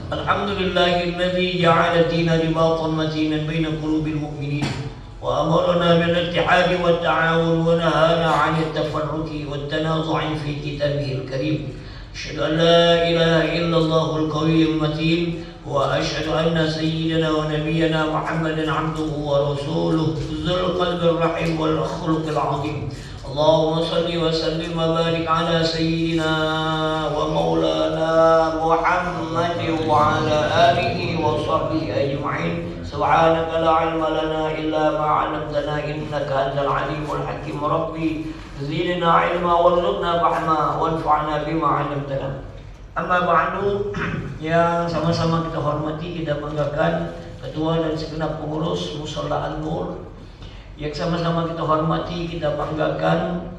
الحمد لله الذي جعل الدين رباطا متينا بين قلوب المؤمنين وأمرنا بالاتحاد والتعاون ونهانا عن التفرق والتنازع في كتابه الكريم. أشهد أن لا إله إلا الله القوي المتين وأشهد أن سيدنا ونبينا محمدا عبده ورسوله ذو القلب الرحيم والخلق العظيم. اللهم صل وسلم وبارك على سيدنا ومولانا محمد وعلى آله وصحبه أجمعين. سبحانك لا علم لنا إلا ما علمتنا إنك أنت العليم الحكيم. ربي زدنا علما وارزقنا فهما وانفعنا بما علمتنا. Amma ba'du, yang sama-sama kita hormati, kita banggakan ketua dan segenap pengurus Musholla An-Nur, yang sama-sama kita hormati, kita banggakan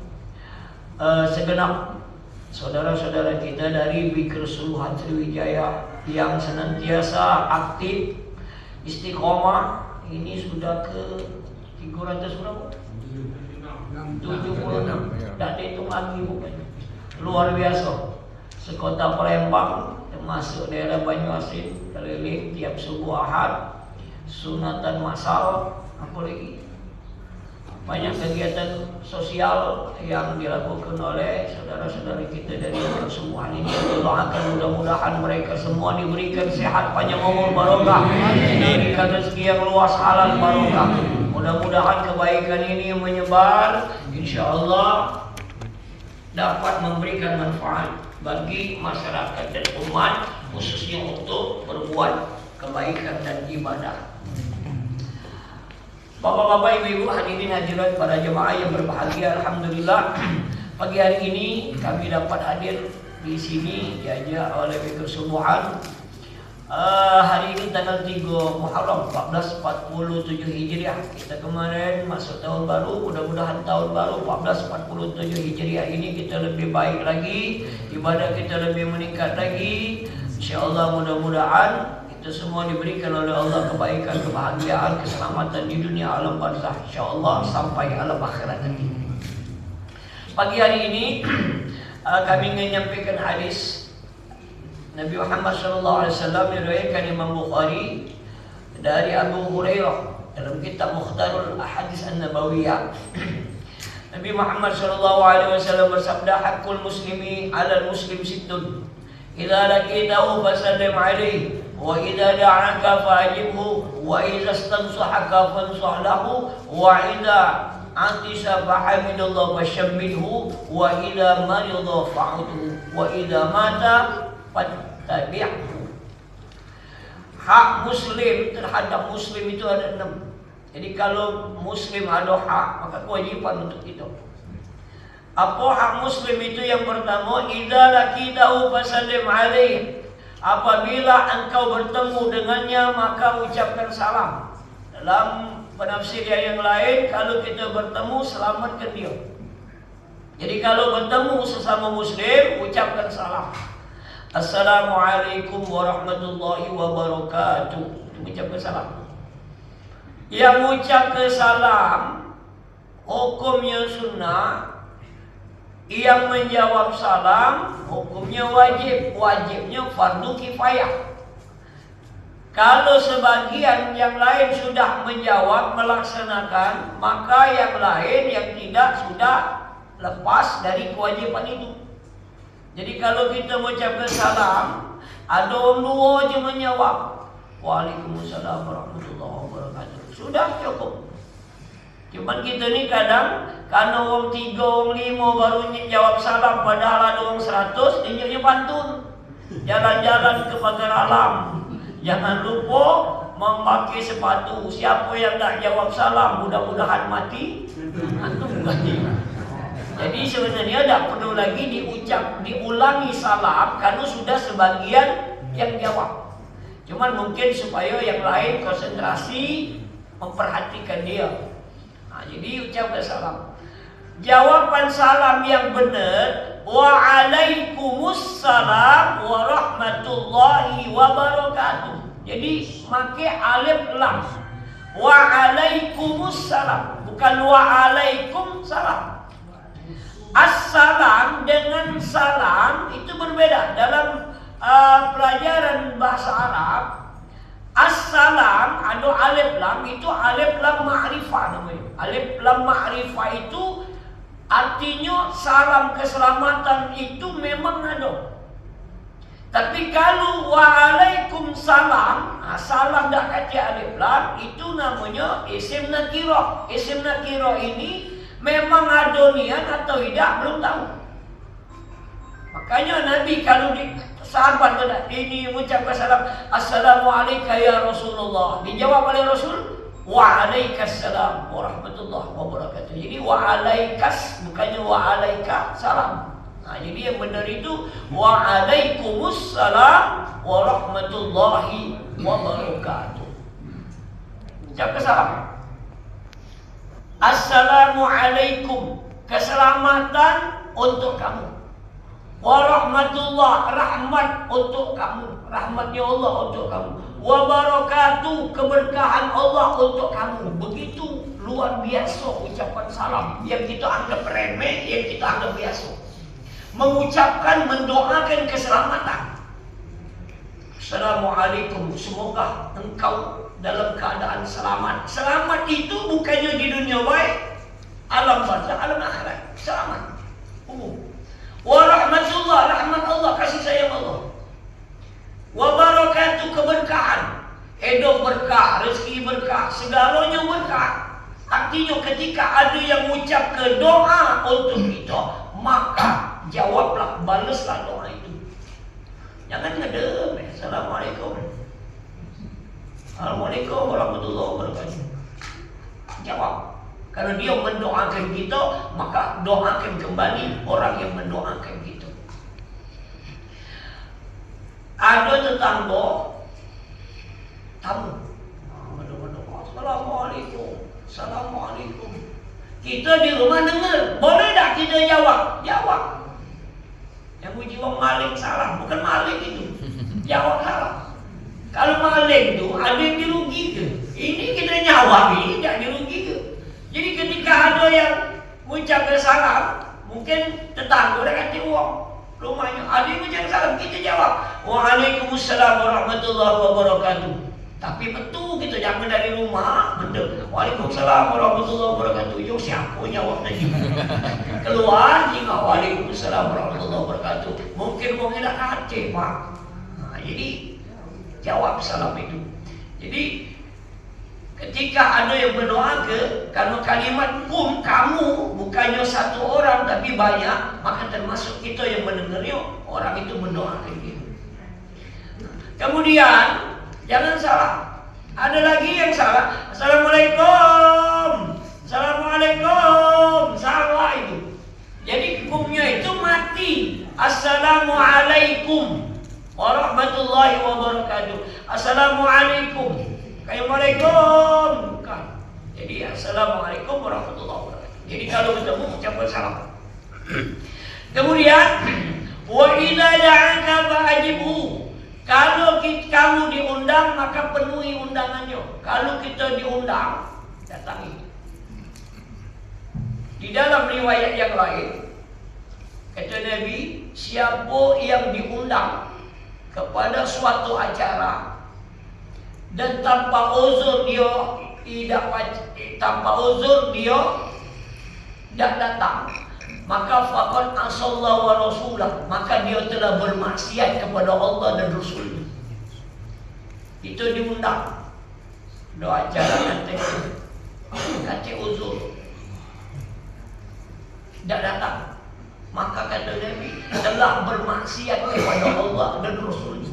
segenap saudara-saudara kita dari Bikr Suluhan Sriwijaya yang senantiasa aktif istiqomah. Ini sudah ke 300 berapa? 76. Tidak dihitung lagi bukan? Luar biasa. Sekota Palembang termasuk daerah Banyuasin keliling tiap subuh Ahad, sunatan massal, apa lagi? Banyak kegiatan sosial yang dilakukan oleh saudara-saudara kita dari persembuhan ini. Doakan mudah-mudahan mereka semua diberikan sehat, panjang umur, barokah, diberikan rezeki yang luas, halal, barokah. Mudah-mudahan kebaikan ini menyebar, insya-Allah dapat memberikan manfaat bagi masyarakat dan umat, khususnya untuk berbuat kebaikan dan ibadah. Bapak-bapak, ibu-ibu, hadirin hadirat para jemaah yang berbahagia, alhamdulillah pagi hari ini kami dapat hadir di sini diajak oleh Bikr Suluhan. Hari ini tanggal 3 Muharram 1447 Hijriah. Kita kemarin masuk tahun baru, mudah-mudahan tahun baru 1447 Hijriah ini kita lebih baik lagi, ibadah kita lebih meningkat lagi. InsyaAllah mudah-mudahan kita semua diberikan oleh Allah kebaikan, kebahagiaan, keselamatan di dunia alam barzakh, InsyaAllah sampai alam akhirat nanti. Pagi hari ini kami ingin menyampaikan hadis Nabi Muhammad SAW diriwayatkan Imam Bukhari dari Abu Hurairah dalam kitab Mukhtarul Ahadits An-Nabawiyah. Nabi Muhammad SAW bersabda, "Haqqul muslimi 'alal muslim sittun. Idza laqitahu fasallim 'alaihi wa idza da'aka fa'ajibhu wa idza istansahaka fansah lahu wa idza atisha fahamidallahu fashammidhu wa idza marida fa'udhu wa idza mata tabi'hu." Hak muslim terhadap muslim itu ada 6. Jadi kalau muslim ada hak, maka kewajiban untuk itu. Apa hak muslim itu? Yang pertama, idza laqitahu fasallim alaihi. Apabila engkau bertemu dengannya, maka ucapkan salam. Dalam penafsiran yang lain, kalau kita bertemu, selamatkan dia. Jadi kalau bertemu sesama muslim, ucapkan salam. Assalamualaikum warahmatullahi wabarakatuh. Itu mengucapkan salam. Yang mengucapkan salam hukumnya sunnah. Yang menjawab salam hukumnya wajib. Wajibnya fardu kifayah. Kalau sebagian yang lain sudah menjawab, melaksanakan, maka yang lain yang tidak sudah lepas dari kewajiban itu. Jadi kalau kita mengucapkan salam, ada orang dua je menjawab, "Waalaikumsalam warahmatullahi wabarakatuh." Sudah cukup. Cuman kita ni kadang karena orang 3, orang 5 baru jawab salam, padahal ada orang 100, dia pantun. Jalan-jalan ke pagar alam. Jangan lupa memakai sepatu. Siapa yang tak jawab salam, mudah-mudahan mati. Antum mati. Jadi sebenarnya tak perlu lagi diulangi salam kalau sudah sebagian yang jawab. Cuman mungkin supaya yang lain konsentrasi memperhatikan dia. Jadi ucapkan salam. Jawaban salam yang benar, "Waalaikumsalam warahmatullahi wabarakatuh." Jadi pakai alif lam. Waalaikumsalam, bukan waalaikumsalam. Assalam dengan salam itu berbeda. Dalam pelajaran bahasa Arab, as-salam ada alif lam, itu alif lam ma'rifah namanya. Alif lam ma'rifah itu artinya salam keselamatan itu memang ada. Tapi kalau waalaikumsalam, salam dah kata alif lam, itu namanya isim nakirah. Isim nakirah ini memang ada niat atau tidak belum tahu. Makanya Nabi kalau sahabat ini mengucapkan salam, Assalamualaikum ya Rasulullah, dijawab oleh Rasul, Waalaikumsalam warahmatullahi wabarakatuh. Jadi waalaikas bukannya waalaika salam. Nah, jadi yang benar itu Waalaikumsalam warahmatullahi wabarakatuh. Ucapkan salam. Assalamualaikum, keselamatan untuk kamu. Warahmatullah, rahmat untuk kamu, rahmatnya Allah untuk kamu. Wabarakatuh, keberkahan Allah untuk kamu. Begitu luar biasa ucapan salam yang kita anggap remeh, yang kita anggap biasa. Mengucapkan, mendoakan keselamatan. Assalamualaikum, semoga engkau dalam keadaan selamat. Selamat itu bukannya di dunia baik, alam barzakh, alam akhirat. Selamat umum. Warahmatullah, rahmat Allah, kasih sayang Allah. Wabarakatuh, keberkahan. Hidup berkah, rezeki berkah, segalanya berkah. Artinya ketika ada yang ucap ke doa untuk kita, maka jawablah, balaslah doa itu. Jangan ngedem. Assalamualaikum. Assalamualaikum warahmatullahi wabarakatuh. Jawab. Kalau dia mendoakan kita, maka doakan kembali orang yang mendoakan kita. Ada tetangga tamu, Assalamualaikum, Assalamualaikum. Kita di rumah dengar, boleh tak kita jawab? Jawab. Yang puji wong maling salah, bukan maling itu. Jawab salah. Kalau maling itu ada yang dirugikan. Ini kita jawab, ini tidak dirugikan. Jadi ketika ada yang mengucapkan salam, mungkin tetangga dah kata uang rumahnya, ada yang mengucapkan salam, kita jawab Waalaikumsalam warahmatullahi wabarakatuh. Tapi betul kita jangan dari rumah benda Waalaikumsalam warahmatullahi wabarakatuh. Yo siapa jawab tadi? Keluar jika Waalaikumsalam warahmatullahi wabarakatuh. Mungkin orang dah kata pak. Nah, jadi jawab salam itu. Jadi ketika ada yang berdoa karena kalimat kum, kamu bukannya satu orang tapi banyak, maka termasuk kita yang mendengarnya, orang itu mendoakan kita. Kemudian jangan salah, ada lagi yang salah. Assalamualaikum, Assalamualaikum, salah itu. Jadi kumnya itu mati. Assalamualaikum warahmatullahi wabarakatuh. Assalamualaikum. Assalamualaikum, bukan. Jadi Assalamualaikum warahmatullahi wabarakatuh. Jadi kalau bertemu ucapkan salam. Kemudian wa idza da'aka fa'ajibhu. Kalau kamu diundang maka penuhi undangannya. Kalau kita diundang, datangi. Di dalam riwayat yang lain kata Nabi, siapa yang diundang kepada suatu acara dan tanpa uzur dia tidak datang, maka faqad asallahu wa rasulah, maka dia telah bermaksiat kepada Allah dan Rasul. Itu diundang doa acara kata uzur tidak datang, maka kata Nabi telah bermaksiat kepada Allah dan Rasul.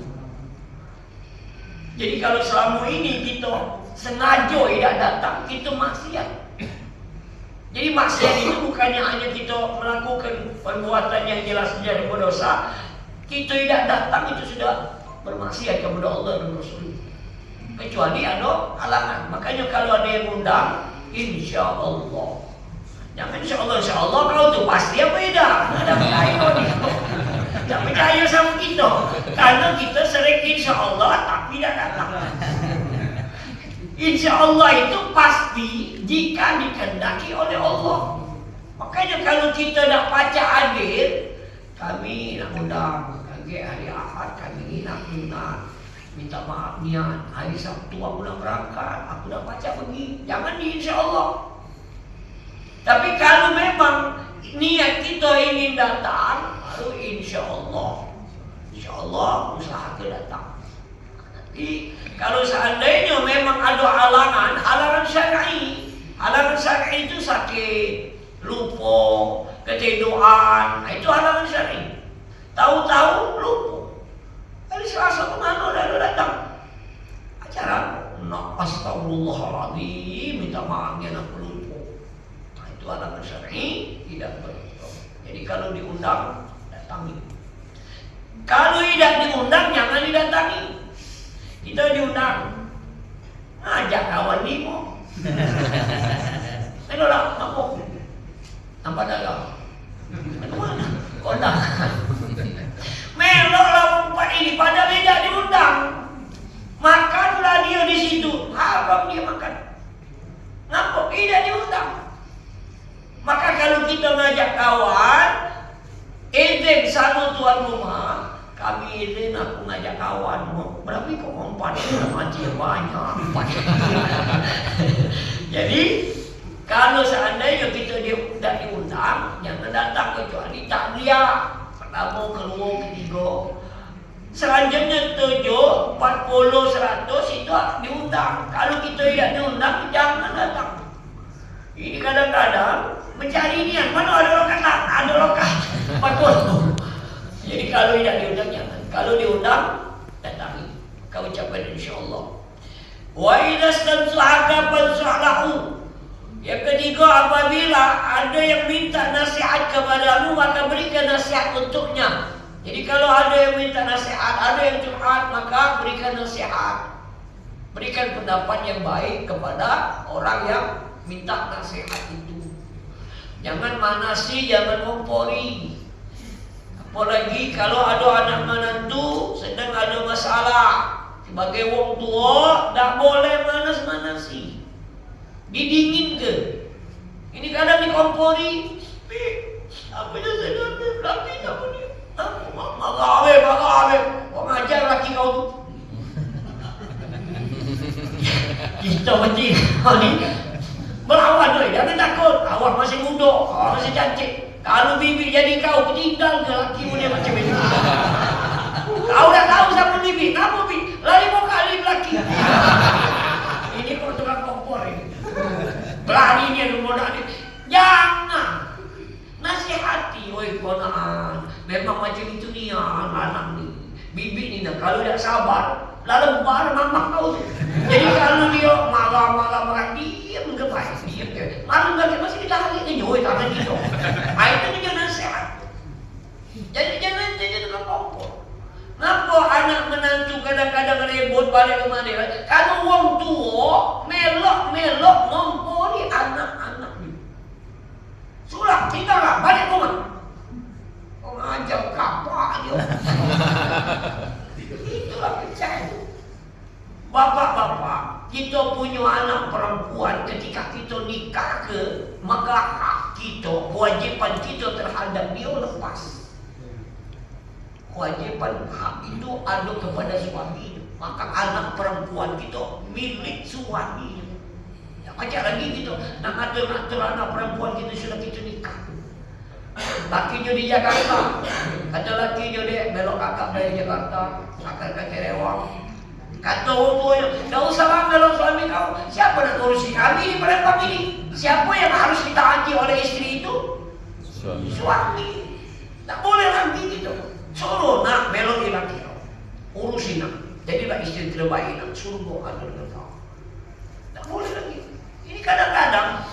Jadi kalau selama ini kita sengaja tidak datang, itu maksiat. Jadi maksiat itu bukannya hanya kita melakukan perbuatan yang jelas-jelas berdosa, kita tidak datang itu sudah bermaksiat kepada Allah dan Rasul. Kecuali ada halangan. Makanya kalau ada yang undang, insya Allah. Jangan insya Allah kau tu pasti apa beda. Ada percaya kau. Tak percaya sama kita. Karena kita sering insya Allah tapi tidak datang. Insya Allah itu pasti jika dikehendaki oleh Allah. Makanya kalau kita nak baca hadir, kami nak undang hari Ahad, kami sunat, minta maaf niat, hari Sabtu aku nak berangkat, aku nak baca pergi, jangan di insya Allah. Tapi kalau memang niat kita ingin datang, baru insya Allah usahakan datang. Tapi kalau seandainya memang ada halangan syar'i itu sakit, lupa, ketiduran, itu halangan syar'i. Tahu-tahu lupa. Hari Selasa kemana lalu datang? Acara nak astagfirullahaladzim, minta maafnya nak lupa. Nah, itu halangan syar'i, tidak berlaku. Jadi kalau diundang, datangi. Kalau tidak diundang, jangan didatangi. Kita diundang, ngajak kawan limo. Ayo lah, nampak dagang. Mana? Kondangan. Melok lah perempuan ini, padahal tidak diundang. Makanlah dia di situ, haram dia makan. Ngapa? Tidak diundang. Maka kalau kita ngajak kawan, izin satu tuan rumah, kami izin aku ngajak kawan. Berapa kok empat? Macam banyak. Jadi kalau seandainya kita tidak diundang, jangan datang kecuali takziah. Pertama, kedua, ketiga. Selanjutnya 7, 40, 100 itu diundang. Kalau kita tidak diundang, jangan datang. Ini kadang-kadang mencari niat. Mana ada lokat? Ada lokat 40. Jadi kalau tidak diundang, jangan. Kalau diundang, datangi. Kau ucapkan insyaAllah. Wa idza stansuhaka fansuhlahu. Yang ketiga, apabila ada yang minta nasihat kepadamu, maka berikan nasihat untuknya. Jadi kalau ada yang minta nasihat, ada yang curhat, maka berikan nasihat. Berikan pendapat yang baik kepada orang yang minta nasihat itu. Jangan manasi, jangan ngompori. Apalagi kalau ada anak menantu sedang ada masalah. Sebagai wong tua, tak boleh manas-manasi. Didingin ke? Ini kadang dikompori. Apa yang saya dapat? Laki apa dia? Marah. Kau ngajar laki kau tu. Kita macam ni. Melawan tu, jangan takut. Awak masih muda, awak masih cantik. Kalau bibi jadi kau, tinggal ke laki dia macam ini. Kau dah tahu siapa bibi? Kenapa bibi? Lari muka lari laki. Ini kau tukang kompor ini. Beraninya rumah ni. Jangan nasihati, oi ponaan. Memang macam itu ni anak ni. Bibi ni nak kalau tak sabar, lalu bar mama kau tu. Jadi kalau dia marah diam ke baik, diam ke. Malu lagi masih ditarik ke oi tangan dia. Itu dia nasihat. Jadi jangan tukang kompor. Kenapa anak menantu kadang-kadang ribut balik ke mana? Kalau wong tua melok ngompori anak-anak ni. Sudah, tinggallah balik rumah. Kau ngajak kapak dia. Itulah kecil. Bapak-bapak, kita punya anak perempuan ketika kita nikah ke, maka hak kita, kewajipan kita terhadap dia lepas. Kewajipan hak itu ada kepada suami. Maka anak perempuan kita milik suaminya. Macam lagi kita nak atur anak perempuan kita sudah kita nikah. Lakinya di Jakarta, kata lakinya dia belok kakak dari Jakarta, kakak ke Kerewang. Kata orang tuanya, tak usah panggil suami kau. Siapa nak urusi kami di Palembang ini? Siapa yang harus ditaati oleh istri itu? Suami. Tak boleh lagi gitu. Suruh nak belok di laki kau, urusin nak. Jadilah istri terbaik nak. Suruh bawa ada dengan kau. Tak boleh lagi. Ini kadang-kadang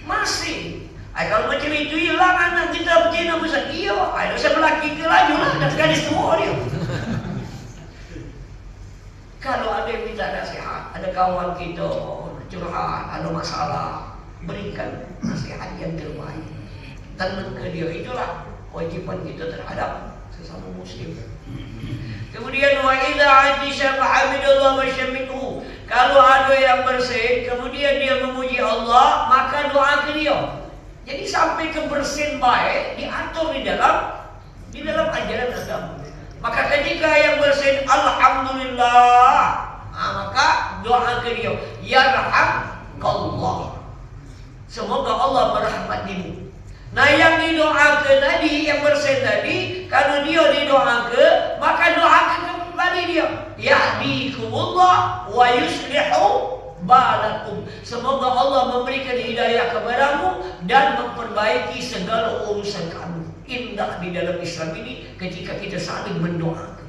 masih. Kalau macam itu hilang anak kita berzina besar. Iya, sebelah kita laju lah. Dan sekali semua dia. Kalau ada yang minta nasihat, ada kawan kita curhat, ada masalah, berikan nasihat yang terbaik. Tenang ke dia. Itulah kewajiban kita terhadap sesama muslim. Kemudian wa idza atisha fa'hamidallah wa syammithu. Kalau ada yang bersin, kemudian dia memuji Allah, maka doa ke dia. Jadi sampai kebersihan baik diatur di dalam ajaran agama. Maka ketika yang bersin alhamdulillah, maka doa ke dia, yarhamkallah, semoga Allah merahmatimu. Nah yang didoakan tadi, yang bersin tadi, kalau dia didoakan, maka doakan kembali dia, yahdikumullah wa yuslihu balakum, semoga Allah memberikan hidayah kepadamu dan memperbaiki segala urusan kamu. Indah di dalam Islam ini ketika kita saling mendoakan.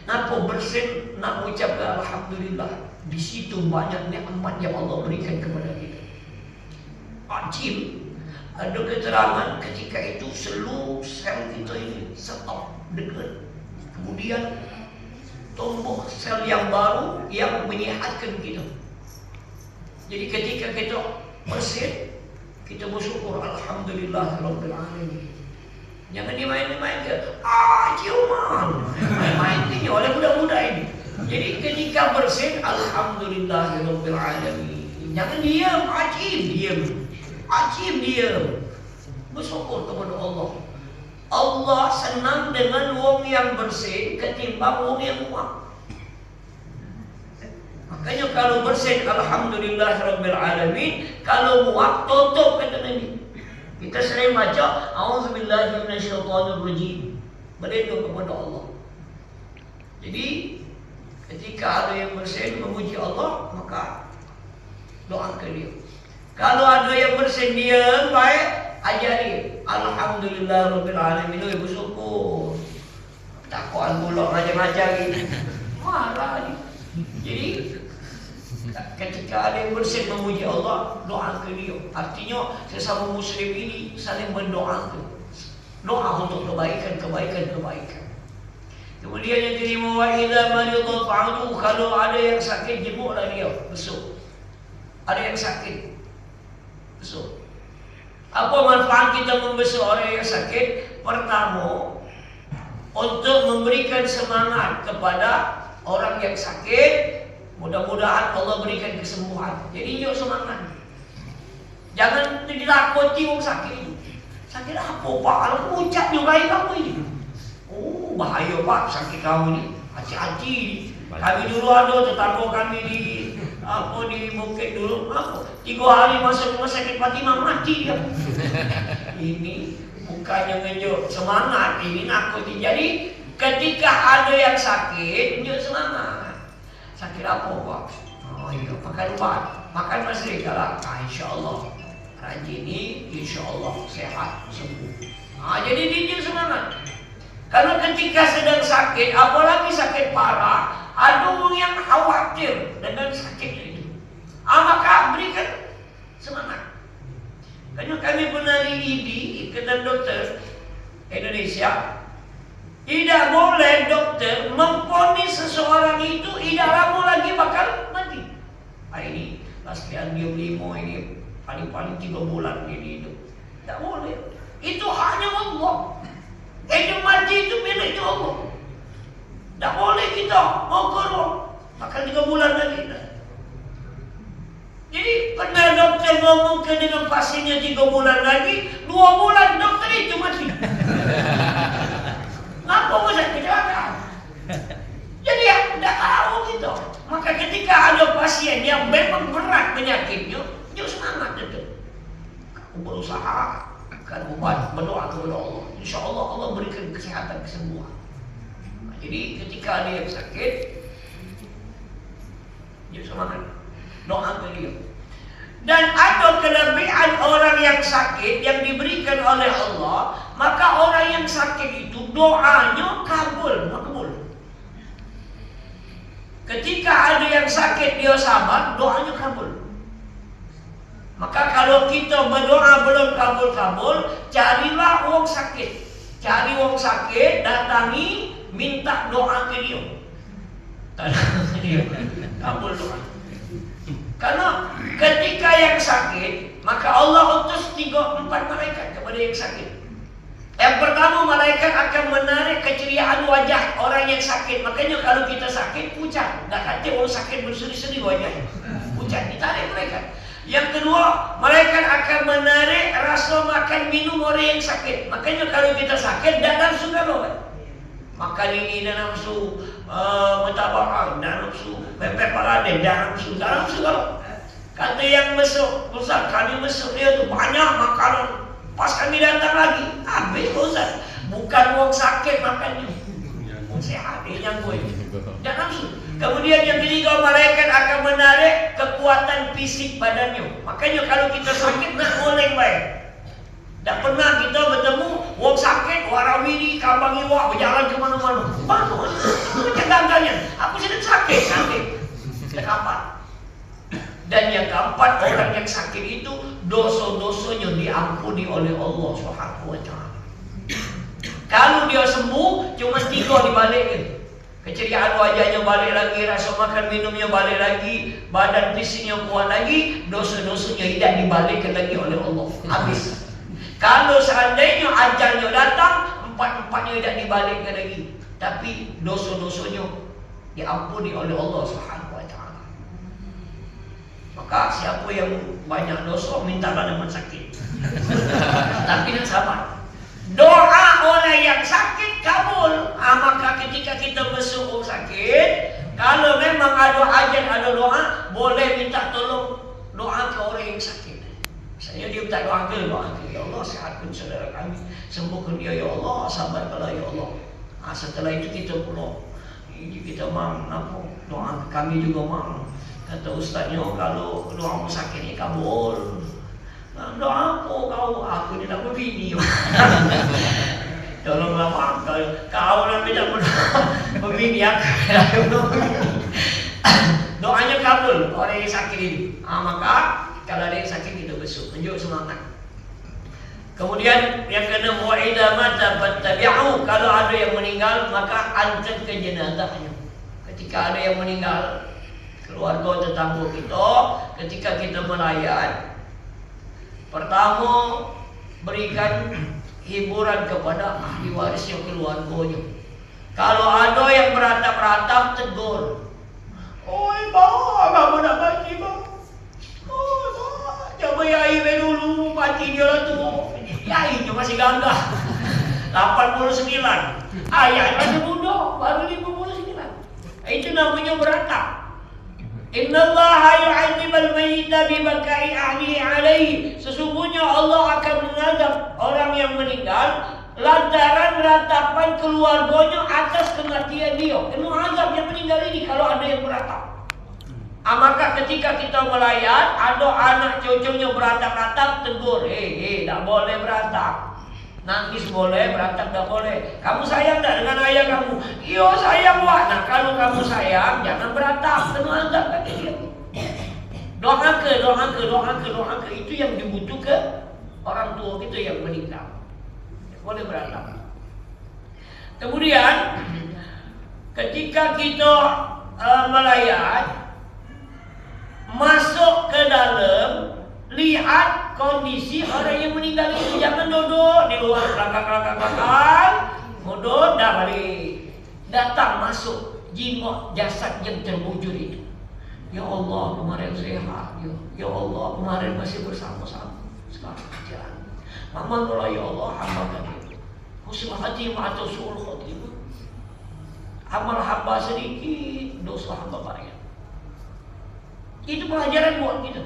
Napa bersin nak ucapkan alhamdulillah, di situ banyak nikmat yang Allah berikan kepada kita. Ajib, ada keterangan ketika itu seluruh sel kita ini stop dekat. Kemudian tumbuh sel yang baru yang menyehatkan kita. Jadi ketika kita bersin, kita bersyukur alhamdulillahirabbil alamin. Jangan dimain-main ke ciuman. Main-main ini oleh muda-muda ini. Jadi ketika bersin alhamdulillahirabbil alamin. Jangan diam, ajib diam. Bersyukur kepada Allah. Allah senang dengan wong yang bersin ketimbang wong yang muak. Makanya kalau bersin alhamdulillahirabbil alamin, kalau muak tutup kata Nabi. Kita sering baca auzubillahi minasyaitonirrajim, berlindung kepada Allah. Jadi ketika ada yang bersin memuji Allah, maka doakan dia. Kalau ada yang bersin diam baik, ajari alhamdulillahirabbil alamin, bersyukur. Takuan pula macam-macam ini. Marah ni. Jadi ketika ada yang bersin memuji Allah, doakan dia. Artinya sesama muslim ini saling berdoakan. Doa untuk kebaikan. Kemudian yang kelima, wa idza marida fa'udu, kalau ada yang sakit jemputlah dia, besuk. Ada yang sakit, besuk. Apa manfaat kita membesuk orang yang sakit? Pertama, untuk memberikan semangat kepada orang yang sakit. Mudah-mudahan Allah berikan kesembuhan. Jadi yuk semangat. Jangan ditakuti orang sakit itu. Sakit apa Pak? Kalau ucap nyurai kamu ini. Oh bahaya Pak, sakit kamu ini. Hati-hati. Kami dulu ada tetangga kami di Bukit dulu. 3 hari masuk rumah sakit Fatimah, mati dia. Ini bukannya ngejok semangat, ini nakuti. Jadi ketika ada yang sakit, yuk semangat. Sakit apa Pak? Oh iya, makan obat, makan masih kalah. InsyaAllah rajin ini, insyaAllah sehat, sembuh. Jadi dia semangat. Karena ketika sedang sakit, apalagi sakit parah, ada orang yang khawatir dengan sakitnya itu. Maka berikan semangat. Karena kami pernah di Ikatan Dokter Indonesia. Tidak boleh dokter memvonis seseorang itu tidak lama lagi bakal mati. Ini pastian dia 5 ini paling-paling 3 bulan ini hidup. Tidak boleh. Itu hanya Allah. Hidup mati itu miliknya Allah. Tidak boleh kita mengukur makan 3 bulan lagi. Jadi pernah dokter ngomong dengan pasiennya 3 bulan lagi, 2 bulan dokter itu mati. Ngapa bisa kecelakaan? Jadi tidak tahu gitu. Maka ketika ada pasien yang memang berat penyakitnya, dia semangat itu. Kamu berusaha akan obat, berdoa kepada Allah. Insya Allah Allah berikan kesehatan, kesembuhan. Jadi ketika ada yang sakit, dia semangat, doa ke dia. Dan ada kelebihan orang yang sakit yang diberikan oleh Allah, maka orang yang sakit itu doanya makbul. Ketika ada yang sakit dia sabar, doanya kabul. Maka kalau kita berdoa belum kabul-kabul, carilah orang sakit. Cari orang sakit, datangi, minta doa ke dia. Kabul doa. Karena ketika yang sakit, maka Allah utus 3-4 malaikat kepada yang sakit. Yang pertama, malaikat akan menarik keceriaan wajah orang yang sakit. Makanya kalau kita sakit, pucat. Tak kata orang sakit berseri-seri wajahnya. Pucat, ditarik malaikat. Yang kedua, malaikat akan menarik rasa makan minum orang yang sakit. Makanya kalau kita sakit, tak nafsu makan. Makan ini dah nafsu, mutabarak dah nafsu, pepek paradeh dah nafsu kalau kata yang besok, Ustaz kami besok dia tu banyak makanan. Pas kami datang lagi, habis Ustaz. Bukan orang sakit makannya, orang sehat dia nyangkut. Dah nafsu. Kemudian yang ketiga, malaikat akan menarik kekuatan fisik badannya. Makanya kalau kita sakit nak oleng baik. Tak pernah kita bertemu orang sakit, warawiri, kambang iwak berjalan ke mana-mana. Mana? Macam gagalnya. Aku sedang sakit. Terkapat. Dan yang keempat, orang yang sakit itu dosa-dosanya diampuni oleh Allah SWT. Kalau dia sembuh, cuma 3 dibalikkan. Keceriaan wajahnya balik lagi, rasa makan minumnya balik lagi, badan fisiknya kuat lagi, dosa-dosanya tidak dibalikkan lagi oleh Allah. Habis. Kalau seandainya ajalnya datang, 4-4-nya tidak dibalikkan lagi, tapi dosa-dosanya diampuni oleh Allah SWT. Maka siapa yang banyak dosa, mintalah dengan sakit. Tapi nak sabar. Doa orang yang sakit kabul. Maka ketika kita bersuruh sakit, kalau memang ada hajat, ada doa, boleh minta tolong doa ke orang yang sakit. Misalnya dia minta doa ke, ya Allah sihatkan saudara kami, sembuhkan dia ya Allah, sabarkanlah ya Allah. Setelah itu kita pula kita doa kami juga kata ustaznya, kalau doa sakit ni kabul. Doa apa kau? Aku ni tak berbini. Tolonglah mak, kau nak minta berdoa berbini aku. Doanya kabul orang yang sakit ini. Maka kalau ada yang sakit kita besuk, tunjuk semangat. Kemudian yang kena wa idza mata fattabi'u, kalau ada yang meninggal maka antar ke jenazahnya. Ketika ada yang meninggal, keluarga tetangga kita, ketika kita melayat, pertama berikan hiburan kepada ahli warisnya, keluarganya. Kalau ada yang beratap-ratap, tegur. Oi bang, kamu nak mati bang? Coba Yai dulu, mati dia lah tu. Yai tu masih gagah 89. Ayah masih muda, baru 59. Itu namanya beratap. Innallaha yu'adzibul mayyita bibakai ahli alaihi. Sesungguhnya Allah akan mengazab orang yang meninggal lantaran ratapan keluarganya atas kematian dia. Kena azab yang meninggal ini kalau ada yang beratap. Maka ketika kita melayat, ada anak cucunya beratap-ratap, tegur, tak boleh beratap. Nangis boleh, beratap tak boleh. Kamu sayang tak dengan ayah kamu? Iya sayang wak. Nah kalau kamu sayang, jangan beratap, kena azab kata dia. Doa ke. Itu yang dibutuhkan orang tua kita yang meninggal. Boleh beratap. Kemudian ketika kita melayat, masuk ke dalam, lihat kondisi orang yang meninggal itu. Jangan duduk di luar belakang, duduk dah balik. Datang masuk, jingok jasad yang terbujur itu. Ya Allah kemarin sehat, ya Allah kemarin masih bersama-sama, sekarang jalan. Mama ya Allah hamba kami, husnul khatimah atau su'ul khatimah. Amal hamba sedikit, dosa hamba banyak. Itu pelajaran buat kita,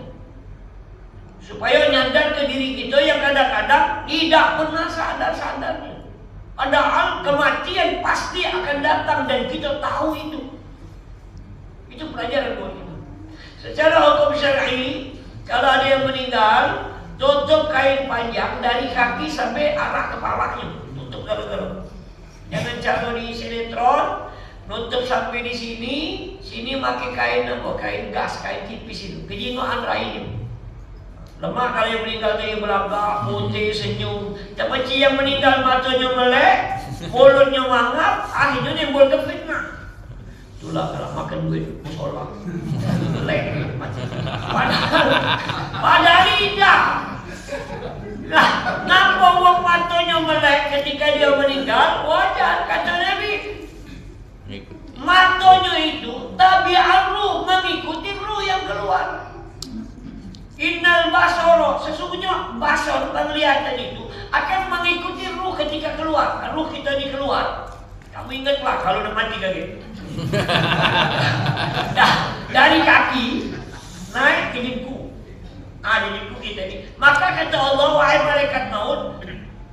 supaya nyadar ke diri kita yang kadang-kadang tidak pernah sadar-sadarnya. Padahal kematian pasti akan datang dan kita tahu itu. Itu pelajaran buat kita. Secara hukum syar'i, kalau ada yang meninggal, tutup kain panjang dari kaki sampai arah kepalanya, tutup dalam-dalam. Jangan cara di sinetron, nutup sampai di sini pakai kain apa? Kain gas, kain tipis itu. Kejingaan rahim. Lemah kalau yang meninggal tu yang belagak, putih, senyum. Tapi yang meninggal matanya melek, mulutnya mangap, akhirnya timbul kefitnah. Itulah kalau makan duit musola. Melek mati. Padahal tidak. Nah, kenapa orang matanya melek ketika dia meninggal? Wajar, kata Nabi. Matanya itu tabi'an ruh, mengikuti ruh yang keluar. Innal basara, sesungguhnya basar, penglihatan itu akan mengikuti ruh ketika keluar. Ruh kita ini keluar. kamu ingatlah kalau udah mati kaget. Dari kaki naik ke liku. Di liku kita ini. Maka kata Allah, wahai malaikat maut,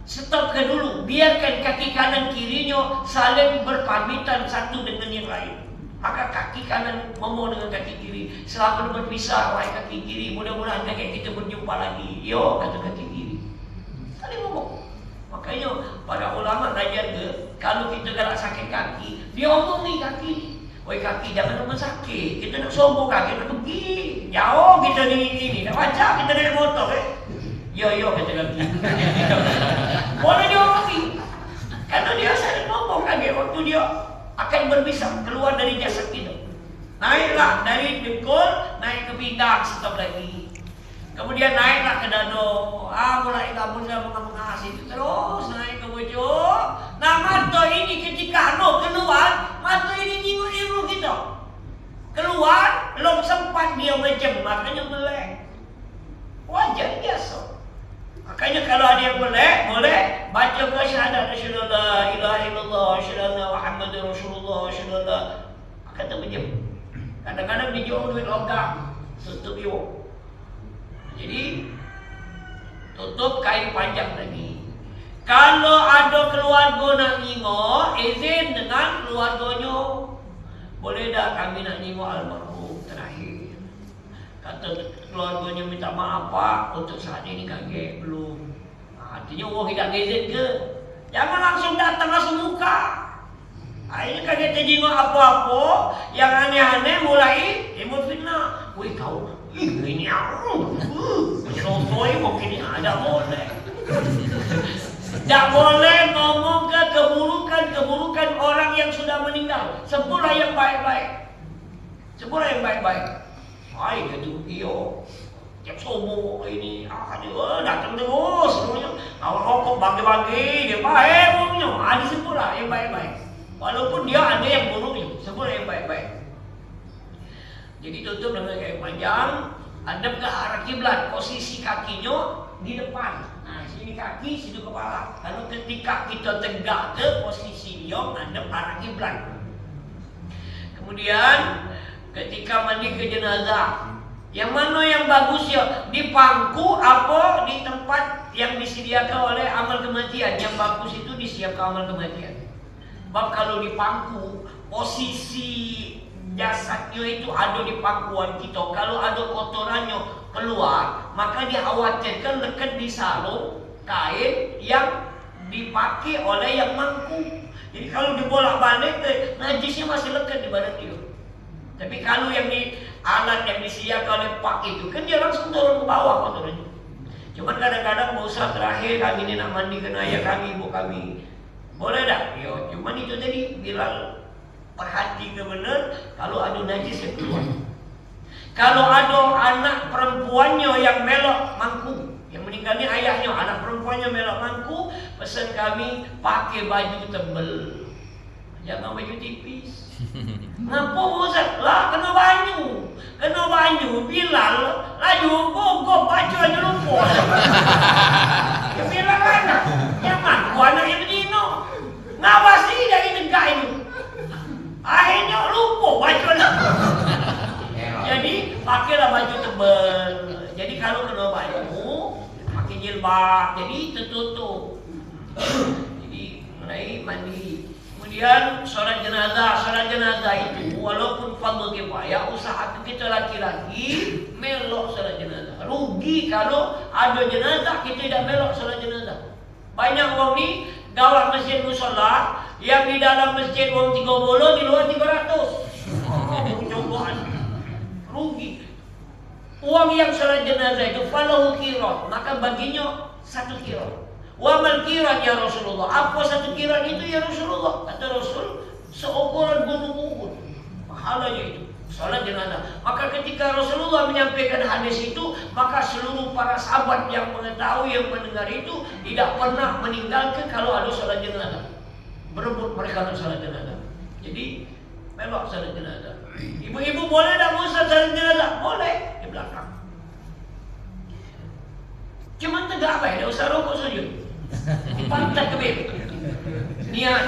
stopkan dulu, biarkan kaki kanan kirinya saling berpamitan satu dengan yang lain. Maka kaki kanan ngomong dengan kaki kiri, selamat berpisah wahai kaki kiri, mudah-mudahan kakek kita berjumpa lagi. Yo, kata kaki kiri. Saling ngomong. Makanya para ulama ngajar ke, kalau kita galak sakit kaki, dia omong nih kaki. Woi kaki, jangan rumah sakit. Kita nak sombong kaki, nak pergi. Jauh kita ini, nak baca kita naik motor Yo kata kaki. Boleh dia pergi. Karena dia sering ngomong kaki waktu dia akan berpisah keluar dari jasad kita. Naiklah dari dengkul, naik ke pinggang, stop lagi. Kemudian naiklah ke dado, mulai kamu mengasih itu terus naik ke bojok. Nah mata ini ketika keluar, mata ini nyinggung kita. Keluar, belum sempat dia macam, makanya melek. Wajar biasa. Makanya kalau ada yang boleh baca ke syahadat asyhadu la ilaha illallah, asyhadu anna Muhammadar Rasulullah, asyhadu alla kata macam. Kadang-kadang dia jual duit logam, tutup yo. Jadi tutup kain panjang lagi. Kalau ada keluarga nak ningo, izin dengan keluarganya. Boleh dah kami nak ningo almarhum terakhir. Kata keluarganya minta maaf Pak, untuk saat ini kakek belum. Artinya orang tidak izin ke? Jangan langsung datang langsung buka. Akhirnya kakek terjenguk apa-apa yang aneh-aneh mulai timbul fitnah. Wih kau, ini aku. Menyerosoi mungkin ada boleh. Tak boleh ngomong ke keburukan orang yang sudah meninggal. Sebutlah yang baik-baik. Hai dia tu iyo. Tiap sombong ini dia datang terus semuanya. Awak rokok bagi-bagi dia baik punya. Disebutlah yang baik-baik. Walaupun dia ada yang buruknya, sebutlah yang baik-baik. Jadi tutup dengan kain panjang, hadap ke arah kiblat, posisi kakinya di depan. Nah, sini kaki, situ kepala. Lalu ketika kita tegak ke posisi dia, hadap arah kiblat. Kemudian ketika mandi ke jenazah, yang mana yang bagus ya? Di pangku apa di tempat yang disediakan oleh amal kematian. Yang bagus itu disiapkan amal kematian. Sebab kalau di pangku, posisi jasadnya itu ada di pangkuan kita. Kalau ada kotorannya keluar, maka dikhawatirkan lekat di sarung kain yang dipakai oleh yang mangku. Jadi kalau dibolak-balik, najisnya masih lekat di badan dia. Tapi kalau yang di alat yang disediakan oleh pak itu, kan dia langsung turun ke bawah kotorannya. Cuman kadang-kadang Musa terakhir kami ini nak mandi kena ayah kami, ibu kami. Boleh dah? Yo, cuman itu tadi Bilal perhati ke benar kalau ada najis yang keluar. Kalau ada anak perempuannya yang melok mangku, yang meninggal ni ayahnya, anak perempuannya melok mangku, pesan kami pakai baju tebal. Jangan baju tipis. Ngapa Ustaz? Lah kena baju. Bilal laju gogok baju aja lupa. Ya Bilal anak. Jangan anak yang bedino. Ngawasi dari negara itu. Akhirnya lupa baju anak. Jadi pakailah baju tebal. Jadi kalau kena baju, pakai jilbab. Jadi tertutup. Jadi mulai mandi. Kemudian sholat jenazah itu walaupun fardhu kifayah, usahakan kita laki-laki melok sholat jenazah. Rugi kalau ada jenazah kita tidak melok sholat jenazah. Banyak orang ni gawat masjid musola, yang di dalam masjid orang 30, di luar 300. Cobaan. Rugi. Uang yang sholat jenazah itu falahu qirat, maka baginya 1 qirat. Wa mal qirat ya Rasulullah. Apa 1 qirat itu ya Rasulullah? Kata Rasul, seukuran gunung Uhud. Pahalanya itu salat jenazah. Maka ketika Rasulullah menyampaikan hadis itu, maka seluruh para sahabat yang mengetahui, yang mendengar itu tidak pernah meninggalkan kalau ada salat jenazah. Berebut mereka untuk salat jenazah. Jadi melok salat jenazah. Ibu-ibu boleh tak Ustaz salat jenazah? Boleh di belakang. Cuma tegak baik, dah usah rokok saja. Pantat ke bib. Niat.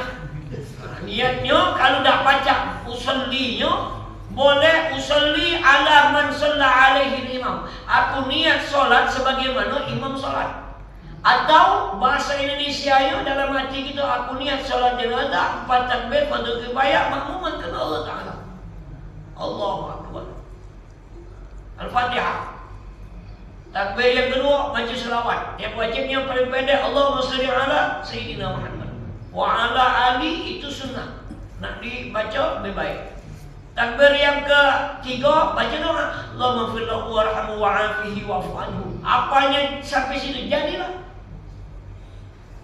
Niatnya kalau dah baca usallinya, boleh usalli ala man shalla alaihi imam. Aku niat solat sebagaimana imam solat. Atau bahasa Indonesianya dalam hati kita, aku niat solat jenazah 4 takbir fardu kifayah makmuman kepada Allah Taala. Allahu Akbar. Al-Fatihah. Takbir yang kedua baca selawat. Yang wajibnya paling pendek, Allahumma shalli ala Sayyidina Muhammad wa ala ali, itu sunnah. Nak dibaca lebih baik. Takbir yang ketiga baca doa, Allahumma ighfir lahu warhamhu wa'afihi wa'fu anhu. Apanya sampai situ jadilah.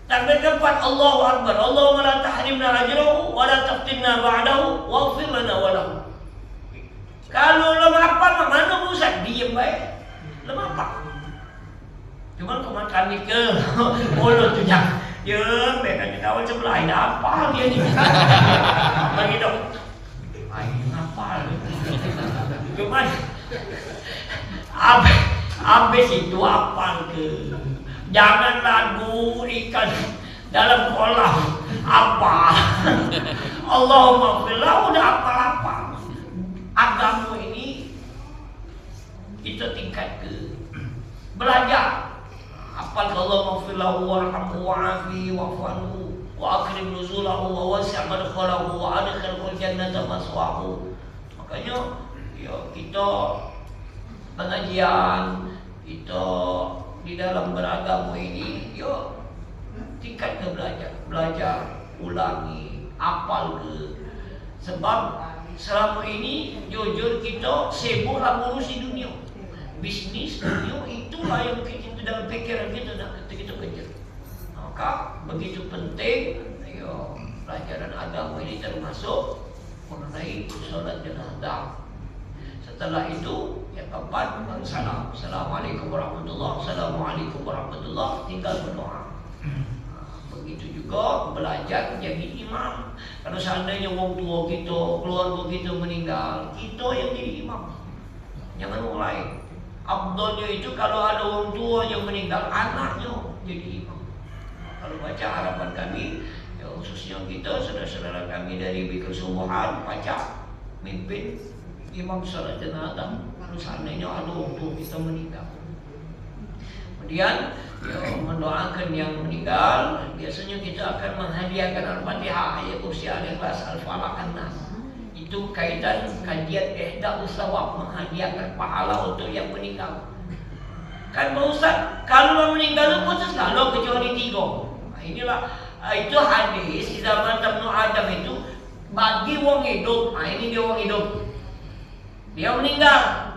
Takbir keempat, Allahu Akbar. Allahumma la tahrimna ajrahu wa la taftinna ba'dahu waghfir lana wa lahu. Kalau lemah apa mana Ustaz? Diam baik. Lemah apa? Cuma kau makan ni ke mulut tu jangan. Ya, mereka kawan sebelah ini apa dia ni? Bagi dong. Ai apa? Cuma habis itu apa ke? Jangan lagu ikan dalam kolam apa? Allahumma fillah udah apa-apa. Agama ini kita tingkat ke belajar. Hafal Allahumma fillah warhamhu wa'afihi wa'fu anhu wa akrim nuzulahu wa wasi' madkhalahu wa adkhilhul jannata maswahu. Makanya ya kita pengajian, kita di dalam beragama ini ya tingkat ke belajar, ulangi, hafal ke. Sebab selama ini jujur kita sibuklah ngurusi dunia, bisnis dunia, itulah yang kita dalam fikiran kita nak kita kejar. Maka begitu penting ya pelajaran agama ini, termasuk mengenai solat jenazah. Setelah itu yang keempat salam. Assalamualaikum warahmatullahi wabarakatuh. Assalamualaikum warahmatullahi wabarakatuh. Tinggal berdoa. Begitu juga belajar jadi imam. Kalau seandainya orang tua kita, keluarga kita meninggal, kita yang jadi imam. Jangan orang lain. Abdulnya itu kalau ada orang tua yang meninggal, anaknya jadi imam. Kalau baca harapan kami, ya khususnya kita, saudara-saudara kami dari Bikul Sumuhan, baca mimpin imam salat jenazah. Kalau seandainya ada orang tua kita meninggal. Kemudian ya, mendoakan yang meninggal. Biasanya kita akan menghadiahkan Al-Fatihah, ayat kursi, Al-Ikhlas, Al-Falaq, An-Nas. Itu kaitan kajian ihda usawab, menghadiahkan pahala untuk yang meninggal. Kan Pak Ustaz, kalau meninggal itu putus kalau kecuali 3. Inilah itu hadis di zaman Ibnu Adam itu bagi wong hidup. Ini dia wong hidup. Dia meninggal.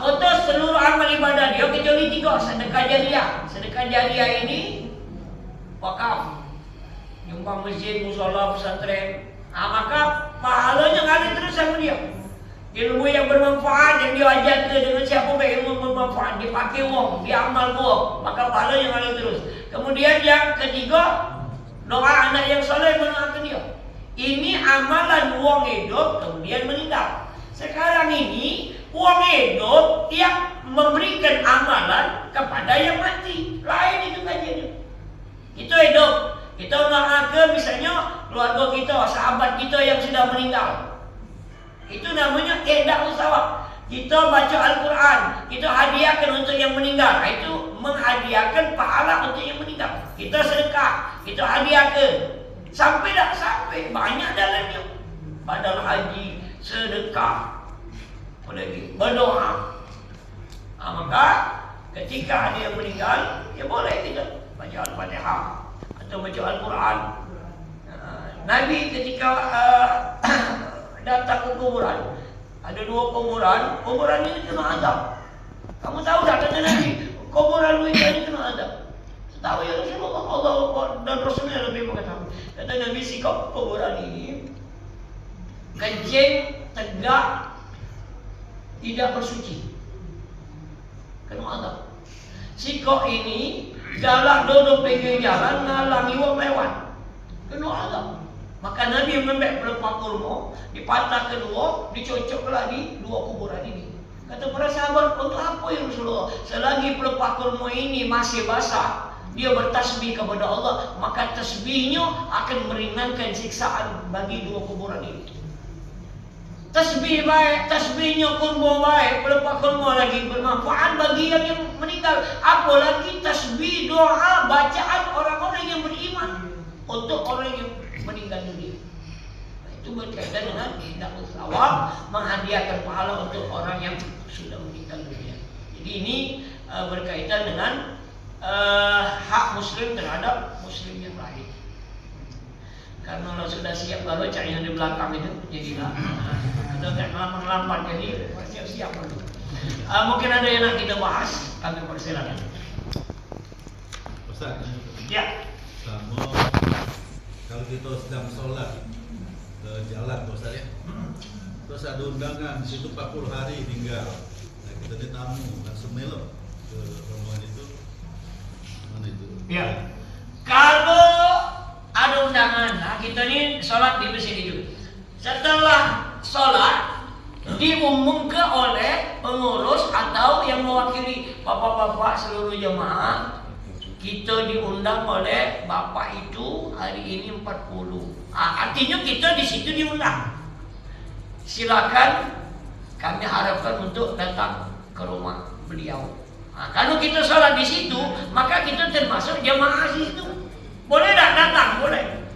Putus seluruh amal ibadah dia kecuali 3, sedekah jariah. Sedekah jariah ini wakaf, nyumbang masjid, mushola, pesantren. Maka pahalanya ngalir terus sama dia. Ilmu yang bermanfaat yang dia ajar dengan siapa baik ilmu bermanfaat, dipakai wong, diamal wong, maka pahalanya ngalir terus. Kemudian yang ketiga, doa anak yang soleh mendoakan dia. Ini amalan wong hidup kemudian meninggal. Sekarang ini wong hidup yang memberikan amalan kepada yang mati. Lain itu kajiannya. Itu hidup. Kita doakan misalnya keluarga kita, sahabat kita yang sudah meninggal. Itu namanya ihda usawab. Kita baca Al-Quran, kita hadiahkan untuk yang meninggal. Itu menghadiahkan pahala untuk yang meninggal. Kita sedekah, kita hadiahkan. Sampai tak sampai, banyak dalamnya. Badal haji, sedekah, apalagi berdoa. Maka ketika ada yang meninggal, ya boleh kita baca Al-Fatihah atau baca Al-Quran. Nabi ketika datang ke kuburan, ada 2 kuburan ini kena azab. Kamu tahu tak kata Nabi, kuburan lu ini kena azab? Tahu ya Rasulullah, Allah dan Rasulnya lebih mengetahui. Kata Nabi, sikap kuburan ini kencing, tegak, tidak bersuci, kena azab. Sikap ini galak duduk pinggir jalan, ngalangi wong lewat, kena azab. Maka Nabi mengambil pelepah kurma, dipatah kedua, dicocoklah di 2 kuburan ini. Kata para sahabat, untuk apa ya Rasulullah? Selagi pelepah kurma ini masih basah, dia bertasbih kepada Allah, maka tasbihnya akan meringankan siksaan bagi dua kuburan itu. Tasbih baik, tasbihnya kurma baik, berapa kurma lagi bermanfaat bagi yang meninggal. Apalagi tasbih, doa, bacaan orang-orang yang beriman untuk orang yang meninggal dunia. Itu berkaitan dengan ihda'us thawab, menghadiahkan pahala untuk orang yang sudah meninggal dunia. Jadi ini berkaitan dengan hak muslim terhadap muslim yang lain. Karena kalau sudah siap baru cari yang di belakang itu jadilah kita tidak melambat, jadi siap-siap dulu. Mungkin ada yang nak kita bahas, kami persilakan. Ustaz, Ya. sama kalau kita sedang sholat ke jalan, Ustaz ya, terus ada undangan di situ 40 hari tinggal. Nah, kita ada tamu langsung melok ke rombongan itu, mana itu? Ya. Kalau ada undangan, nah kita ini sholat di masjid itu. Setelah sholat diumumkan oleh pengurus atau yang mewakili bapak-bapak seluruh jemaah, kita diundang oleh bapak itu hari ini 40. Artinya kita di situ diundang. Silakan, kami harapkan untuk datang ke rumah beliau. Kalau kita sholat di situ, maka kita termasuk jemaah di situ. Boleh tak datang? Boleh.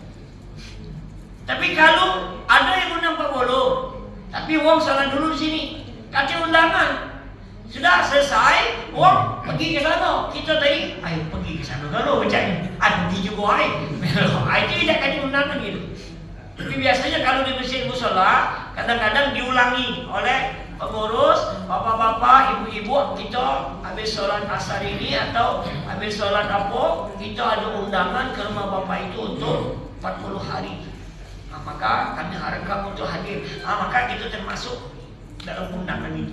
Tapi kalau ada yang undang 40, tapi wong sholat dulu di sini, kasih undangan, sudah selesai, wong pergi ke sana. Kita tadi, ayo pergi ke sana kalau macam ni, pergi juga ayo. Itu tidak kasih undangan gitu. Tapi biasanya kalau di masjid mushola, kadang-kadang diulangi oleh pengurus, bapak-bapak, ibu-ibu, kita habis sholat asar ini atau habis sholat apa, kita ada undangan ke rumah bapak itu untuk 40 hari. Maka kami harapkan untuk hadir. Maka kita termasuk dalam undangan itu.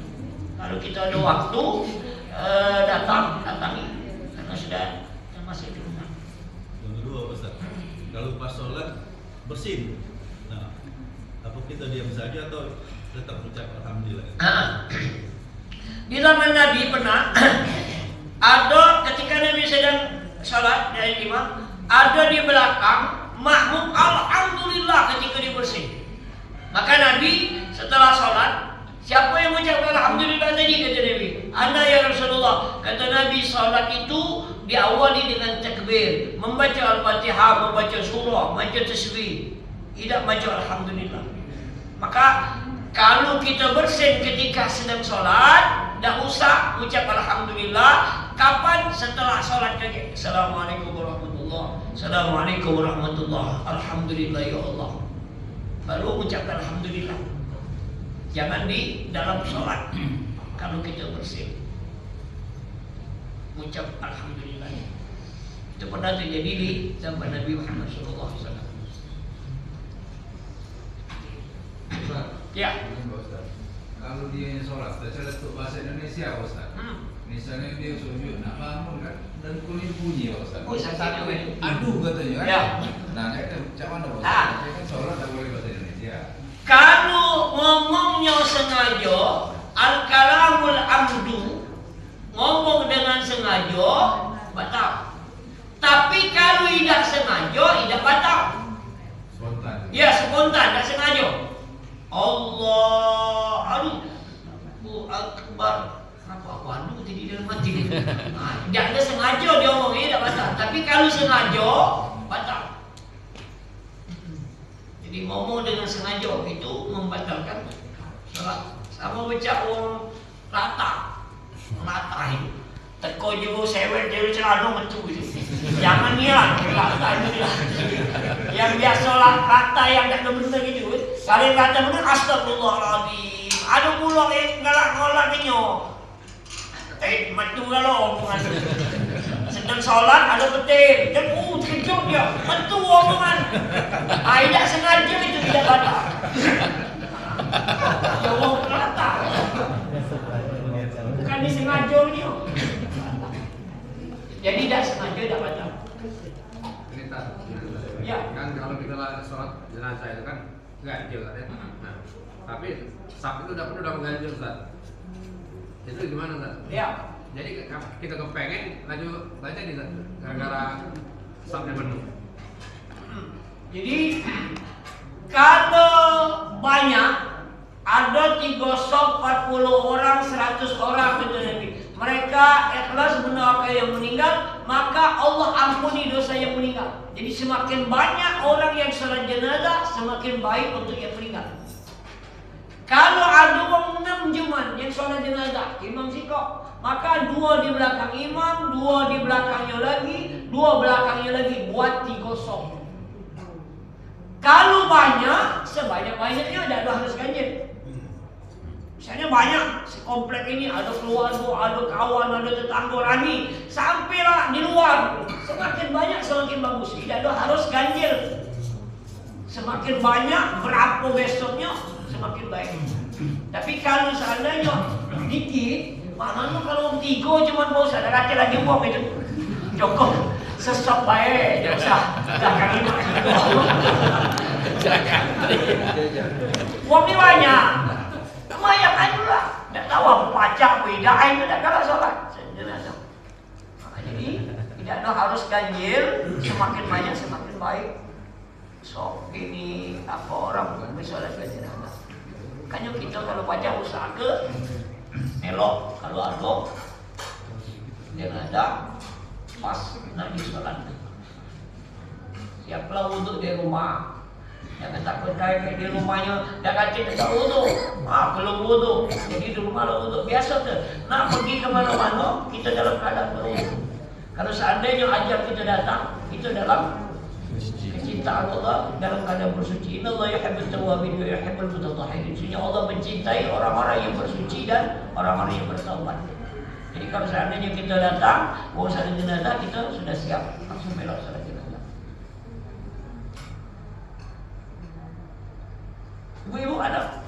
Kalau kita ada waktu datangi, karena sudah termasuk diundang. Yang kedua, Ustaz, kalau pas sholat bersin, nah, apa kita diam saja atau tetap ucap alhamdulillah? Di zaman Nabi pernah ada ketika Nabi sedang sholat dari imam, ada di belakang makmum alhamdulillah ketika dibersih. Maka Nabi setelah sholat, siapa yang mengucapkan alhamdulillah tadi, kata Nabi? Ana ya Rasulullah. Kata Nabi, sholat itu diawali dengan takbir, membaca al-fatihah, membaca surah, membaca tasbih, tidak baca alhamdulillah. Maka kalau kita bersin ketika sedang sholat, tak usah ucap alhamdulillah. Kapan? Setelah sholat saja. Assalamualaikum warahmatullah, Assalamualaikum warahmatullah, alhamdulillah ya Allah, baru ucapkan alhamdulillah. Jangan di dalam sholat. Kalau kita bersin, ucap alhamdulillah. Itu pernah terjadi di zaman Nabi Muhammad SAW. Ya. Kalau dia yang sholat, saya letuk bahasa Indonesia, Ustaz. Misalnya dia sujud, nak bangun kan, dan kulit bunyi, Ustaz. Oh, sakit. Aduh katanya kan. Ya. Nah, kayaknya macam mana, Ustaz? Saya kan sholat tak boleh bahasa Indonesia. Kalau ngomongnya sengaja, al-kalamul amdu, ngomong dengan sengaja, batal. Tapi kalau tidak sengaja, tidak batal. Spontan. Ya, spontan, tak sengaja. Allah, Allahu Akbar. Kenapa aku anu tadi dalam hati ni? Tidak ada sengaja dia ngomong ini tak batal. Tapi kalau sengaja, batal. Jadi ngomong dengan sengaja itu membatalkan salat. Sama baca orang rata itu. Teko juga sewet dia celana metu gitu. Jangan niat rata itu lah. Yang biasa lah rata yang tak ada benda gitu. Kalian kata benar astagfirullahaladzim. Ada pula yang galak-galak nyo. Metu kalau omongan. Sedang sholat ada petir. Dan terkejut dia. Metu omongan. Tidak sengaja itu tidak batal. Ya Allah rata. Bukan disengaja ni. Jadi tidak sengaja tidak batal. Ini tak. Ya. Kan kalau kita sholat jenazah itu kan ganjil kan ya. Nah, tapi saf itu udah mengganggu Ustaz. Itu gimana Ustaz? Ya. Jadi kita kepengen laju baca di gara-gara sampai penuh. Jadi kalau banyak ada 3 sop 40 orang 100 orang gitu Nabi. Mereka ikhlas mendoakan yang meninggal, maka Allah ampuni dosa yang meninggal. Jadi semakin banyak orang yang salat jenazah, semakin baik untuk yang meninggal. Kalau ada orang 6 cuman yang salat jenazah, imam sikok, maka 2 di belakang imam, 2 di belakangnya lagi, 2 belakangnya lagi, buat 3 sop. Kalau banyak, sebanyak-banyaknya ada harus ganjil. Misalnya banyak, sekomplek ini ada keluarga, ada kawan, ada tetangga rani, sampailah di luar. Semakin banyak semakin bagus. Tidak ada harus ganjil. Semakin banyak berapa besoknya semakin baik. Tapi kalau seandainya dikit, maknanya kalau 3 cuma mau sadar hati lagi buang itu. Cukup sesok baik, jangan usah belakang ini. Uang ni banyak. Lumayan aja lah. Tak tahu apa pajak, beda itu tak kalah solat. Jadi tidak ada harus ganjil. Semakin banyak semakin baik. So ini apa orang bersolat ganjil ada. Makanya kita kalau pajak usaha ke elok. Kalau ada dia ada pas nak disolat. Siaplah wuduk di rumah. Jangan takut kayak di rumahnya dah kacau tak wuduk. Belum wuduk. Jadi di rumah lo wuduk biasa tu. Nak pergi ke mana-mana kita dalam keadaan berwuduk. Kalau seandainya ajak kita datang, itu dalam kecintaan Allah dalam keadaan bersuci. Innallaha yuhibbut tawwabin wa yuhibbul mutatahhirin. Sesungguhnya Allah mencintai orang-orang yang bersuci dan orang-orang yang bertaubat. Jadi kalau seandainya kita datang mau salat jenazah, kita sudah siap langsung belok salat jenazah. Ibu-ibu ada?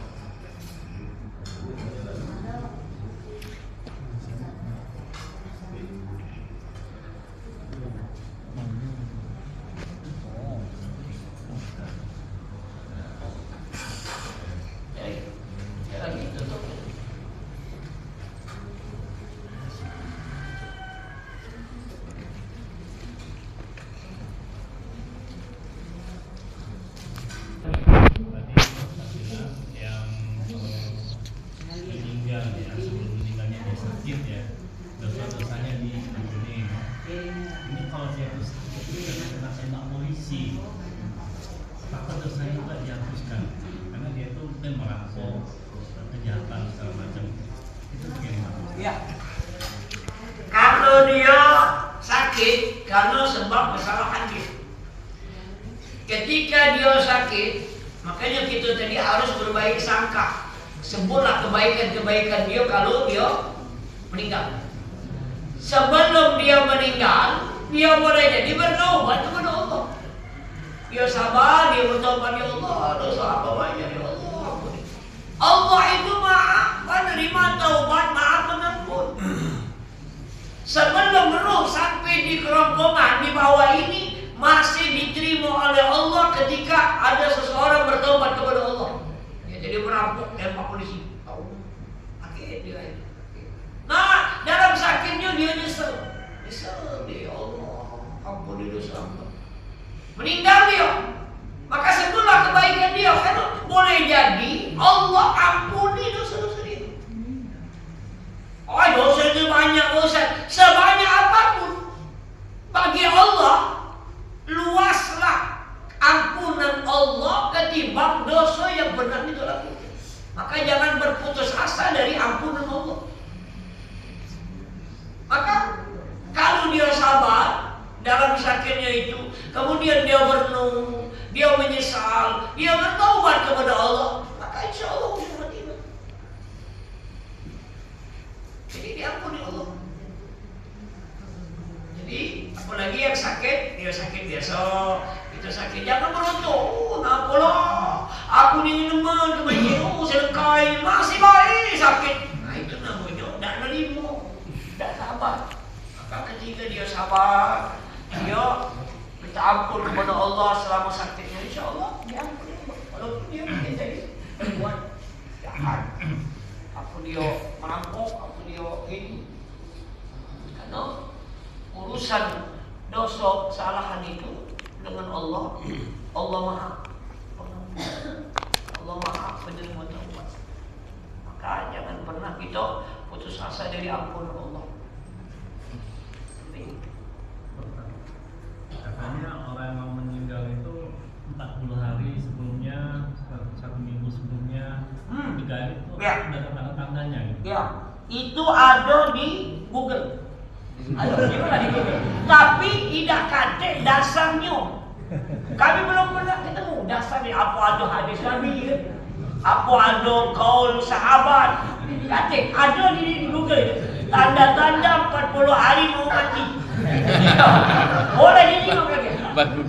Ya. Kalau dia sakit karena sebab kesalahan dia. Ketika dia sakit, makanya kita tadi harus berbaik sangka. Sebutlah kebaikan-kebaikan dia kalau dia meninggal. Sebelum dia meninggal, dia boleh jadi bertaubat kepada Allah. Dia sabar, dia bertaubat ya Allah, dosa apa banyak ya Allah. Allah itu maha menerima taubat, maha pengampun. Sebelum roh sampai di kerongkongan di bawah ini masih diterima oleh Allah ketika ada seseorang bertaubat kepada Allah. Ya, jadi merampok tembak polisi. Akhirnya dia itu. Nah, dalam sakitnya dia nyesel. Nyesel dia, Allah, ampuni dosa hamba. Meninggal dia. Maka setelah kebaikan dia, karena boleh jadi Allah ampuni dosa-dosa dia. Oh, dosanya banyak dosa, sebanyak apapun bagi Allah luaslah ampunan Allah ketimbang dosa yang benar itu lakukan. Maka jangan berputus asa dari ampunan Allah. Maka kalau dia sabar dalam sakitnya itu, kemudian dia merenung, dia menyesal, dia bertaubat kepada Allah, maka insya Allah bisa mati. Jadi diampuni Allah. Jadi apalagi yang sakit, dia sakit biasa, itu sakit jangan berontok. Kenapa lah? Aku ni teman kemarin, selengkai masih baik sakit. Nah itu namanya tak nerima, tak sabar. Maka ketika dia sabar, dia minta ampun kepada Allah selama sakitnya, insya Allah dia ampun. Walaupun dia mungkin jadi berbuat jahat, apa dia merampok, apa dia ini, No? Urusan dosa kesalahan itu dengan Allah, Allah Maha Pengampun, Allah Maha penerima taubat. Maka jangan pernah kita putus asa dari ampunan Allah. Katanya orang yang mau meninggal itu 40 hari sebelumnya, 1 minggu sebelumnya, 3 hari itu Ya. ada tanda-tandanya gitu. Ya, itu ada di Google. Ada juga di Google. Tapi tidak kate dasarnya. Kami belum pernah ketemu dasarnya. Apa ada hadis Nabi? Apa ada kaul sahabat? Kate ada di Google. Tanda-tanda 40 hari mau mati. Boleh ditengok lagi.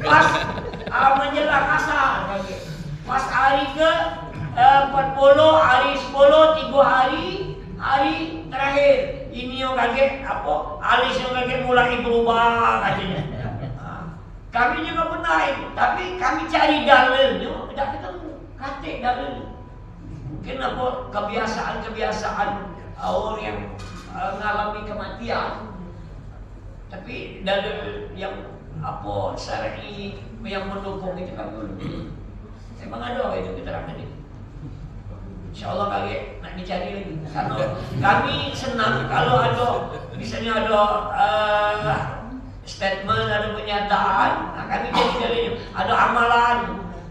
Pas menjelang asar lagi. Pas hari ke 40, hari 10, 3 hari terakhir. Ini yang kaget apa? Alis yang kaget mulai berubah katanya. Kami juga pernah itu, tapi kami cari dalilnya tidak ketemu. Kate dalil. Mungkin apa kebiasaan orang yang mengalami kematian. Tapi dalil yang apa syar'i yang mendukung itu kan belum. Memang ada itu keterangan itu. Insyaallah kali nak dicari lagi. Karena kami senang kalau ada misalnya ada statement, ada pernyataan, nah kami jadi dalilnya. Ada amalan.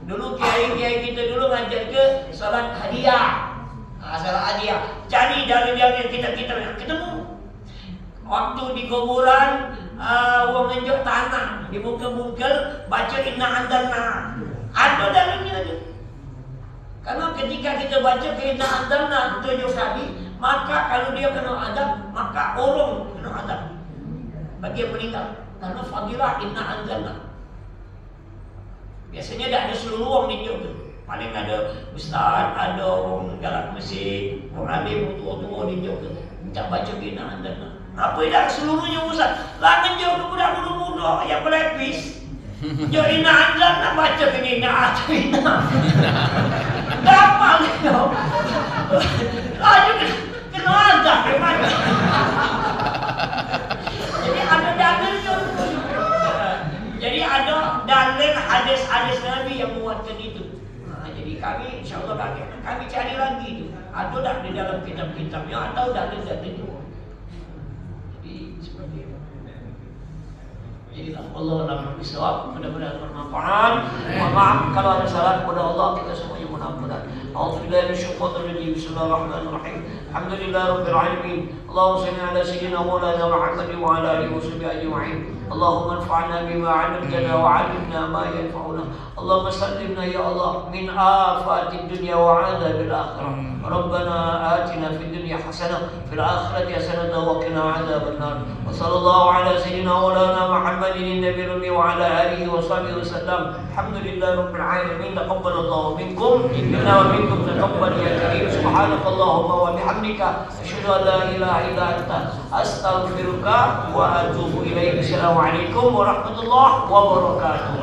Dulu kiai-kiai kita dulu ngajar ke salat hadiah. Salat hadiah. Cari dalil-dalil kita ketemu. Waktu di kuburan orang ngenjok tanah di bungkel-bungkel baca inna anzalna. Ada dalilnya tu. Karena ketika kita baca inna anzalna 7 kali, maka kalau dia kena azab, maka orang kena azab. Bagi yang meninggal karena fadilah inna anzalna. Biasanya tidak ada seluruh orang ninjau tu. Paling ada ustaz, ada orang galak musik, orang alim tua-tua ninjau tu. Minta baca inna anzalna. Apa tidak seluruhnya Ustaz? Lah menjauh ke budak muda-muda yang berlepis. Jauh inna anzal nak baca ke inna atina. Gampang tu. Laju kena azab memang. Jadi ada dalilnya. Jadi ada dalil hadis-hadis Nabi yang menguatkan itu. Jadi kami insyaallah kami cari lagi itu. Ada tak di dalam kitab-kitabnya atau dalil-dalil itu. Jadi Allah alam bisawab, mudah-mudahan bermanfaat. Mohon maaf kalau ada salah kepada Allah, kita semuanya mohon ampunan. A'udzubillahi minasyaitonir rajim. Bismillahirrahmanirrahim. Alhamdulillahirabbil alamin. Allahumma shalli ala sayyidina Maulana Muhammad wa ala alihi washabihi ajma'in. Allahumma anfa'na bima 'allamtana wa 'allimna ma yanfa'una. Allahumma sallimna ya Allah min afatid dunya wa 'adzabil akhirah. Rabbana atina fid dunya hasanah fil akhirati hasanah wa qina 'adzaban nar. Wa sallallahu ala sayyidina Maulana Muhammadin nabiyil ummi wa ala alihi wa sahbihi wasallam. Alhamdulillahirabbil alamin. Taqabbalallahu minkum inna wa minkum taqabbal ya karim. Subhanakallahumma wa bihamdika asyhadu an la ilaha illa anta astaghfiruka wa atubu ilaik. Assalamualaikum warahmatullahi wabarakatuh.